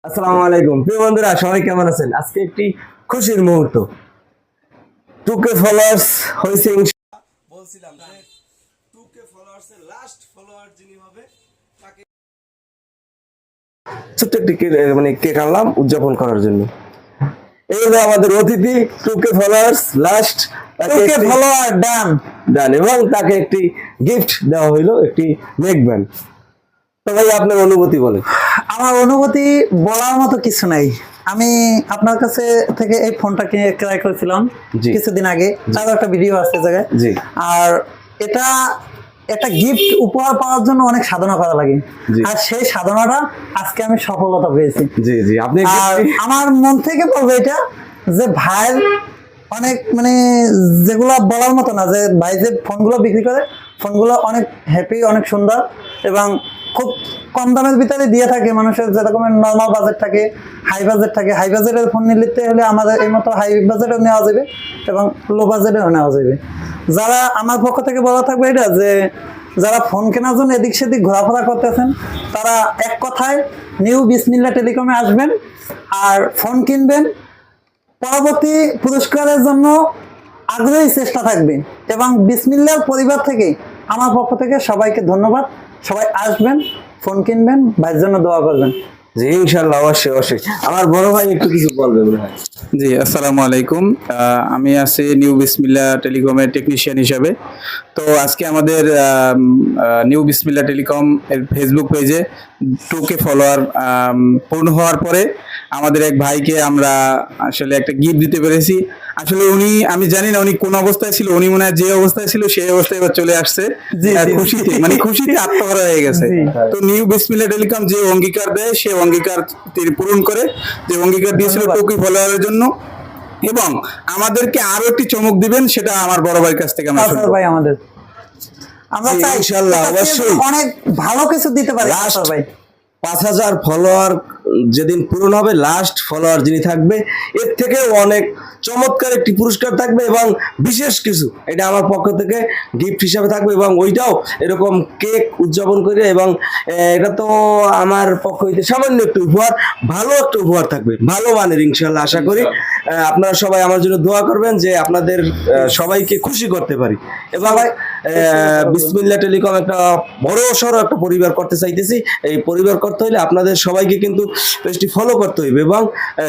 আসসালামু আলাইকুম প্রিয় বন্ধুরা, সবাই কেমন আছেন? আজকে একটি খুশির মুহূর্ত। 2K ফলোয়ার্স হয়েছে। বলছিলাম যে 2K ফলোয়ার্স এর লাস্ট ফলোয়ার যিনি হবে তাকে ছোট্ট একটি কেক আনলাম উদযাপন করার জন্য। এই হলো আমাদের অতিথি 2K followers last 2K follower done done, এবং তাকে একটি গিফট দেওয়া হইলো, একটি নেক ব্যান্ড। তো ভাই, আপনার অনুভূতি বলেন। আমার অনুভূতি বলার মতো কিছু নাই। আমি আপনার কাছে থেকে এই ফোনটা কিনে ক্রয় করেছিলাম জি। কিছুদিন আগে, তার একটা ভিডিও আছে জায়গায়। জি। আর এটা একটা গিফট উপহার পাওয়ার জন্য অনেক সাধনা করা লাগে, জি। আর সেই সাধনাটা আজকে আমি সফলতা পেয়েছি। জি জি, আপনি আর আমার মন থেকে বলবো এটা যে ভাইয়ের অনেক যেগুলো বলার মতো না, যে ভাই যে ফোনগুলো বিক্রি করে ফোনগুলো অনেক হ্যাপি, অনেক সুন্দর এবং খুব কম দামের ভিতরে দিয়ে থাকে। মানুষের যেরকমের নর্মাল বাজেট থাকে, হাই বাজেট থাকে, হাই বাজেটের ফোন নিতে হলে আমাদের এই মতো হাই বাজেটও নেওয়া যাবে এবং লো বাজেটেও নেওয়া যাবে। যারা আমার পক্ষ থেকে বলা থাকবে এটা যে যারা ফোন কেনার জন্য এদিক সেদিক ঘোরাফেরা করতেছেন, তারা এক কথায় নিউ বিসমিল্লাহ টেলিকমে আসবেন আর ফোন কিনবেন। পরবর্তী পুরস্কারের জন্য আগ্রহী চেষ্টা থাকবে এবং বিসমিল্লাহর পরিবার থেকে আমার পক্ষ থেকে সবাইকে ধন্যবাদ। সবাই আসবেন, ফোন কিনবেন, ভাইয়ের জন্য দোয়া করবেন। জি ইনশাল্লাহ, অবশ্যই অবশ্যই। আমার বড় ভাই একটু কিছু বলবে মনে হয়। জি, আসসালামু আলাইকুম। আমি আছি নিউ বিসমিল্লাহ টেলিকমের টেকনিশিয়ান হিসাবে। তো আজকে আমাদের নিউ বিসমিল্লাহ টেলিকম এর ফেসবুক পেজে 2K ফলোয়ার পূর্ণ হওয়ার পরে আমাদের এক ভাইকে আমরা আসলে একটা গিফট দিতে পেরেছি। আসলে আমি জানি না উনি কোন অবস্থায় ছিল, উনি মনে হয় যে অবস্থায় ছিল সেই অবস্থায় এবার চলে আসছে। খুশিতে খুশিতে আত্মহারা হয়ে গেছে। তো নিউ বিসমিল্লাহ টেলিকম যে অঙ্গীকার দেয় সে অঙ্গীকার তিনি পূরণ করে, যে অঙ্গীকার দিয়েছিল 2K ফলোয়ারের জন্য। এবং আমাদেরকে আরো একটি চমক দিবেন, সেটা আমার বড় ভাইয়ের কাছ থেকে আমরা শুনবো। ভাই আমাদের আমরা চাই ইনশাল্লাহ, অবশ্যই অনেক ভালো কিছু দিতে পারি ভাই। 5,000 ফলোয়ার যেদিন পূরণ হবে, লাস্ট ফলোয়ার যিনি থাকবে, এর থেকে অনেক চমৎকার একটি পুরস্কার থাকবে এবং বিশেষ কিছু, এটা আমার পক্ষ থেকে গিফট হিসাবে থাকবে এবং ওইটাও এরকম কেক উদযাপন করে। এবং এটা তো আমার পক্ষ হইতে সামান্য একটু উপহার, ভালো একটা উপহার থাকবে, ভালো মানের ইনশাল্লাহ। আশা করি আপনারা সবাই আমার জন্য দোয়া করবেন যে আপনাদের সবাইকে খুশি করতে পারি। এবং বিসমিল্লাহ টেলিকম একটা বড় সড়ো একটা পরিবার করতে চাইতেছি। এই পরিবার করতে হলে আপনাদের সবাইকে কিন্তু পেজটি ফলো করতে হইবে এবং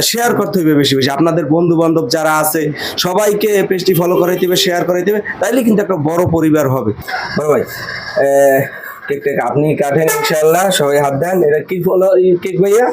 শেয়ার করতে হইবে বেশি বেশি। আপনাদের বন্ধু বান্ধব যারা আছে সবাইকে পেজটি ফলো করাইতে হবে, শেয়ার করাইতে হবে, তাইলে কিন্তু একটা বড় পরিবার হবে। বড় ভাই, কেক আপনি কাটেন ইনশাআল্লাহ, সবাই হাত দেন। এটা কি ফলো কেক ভাইয়া?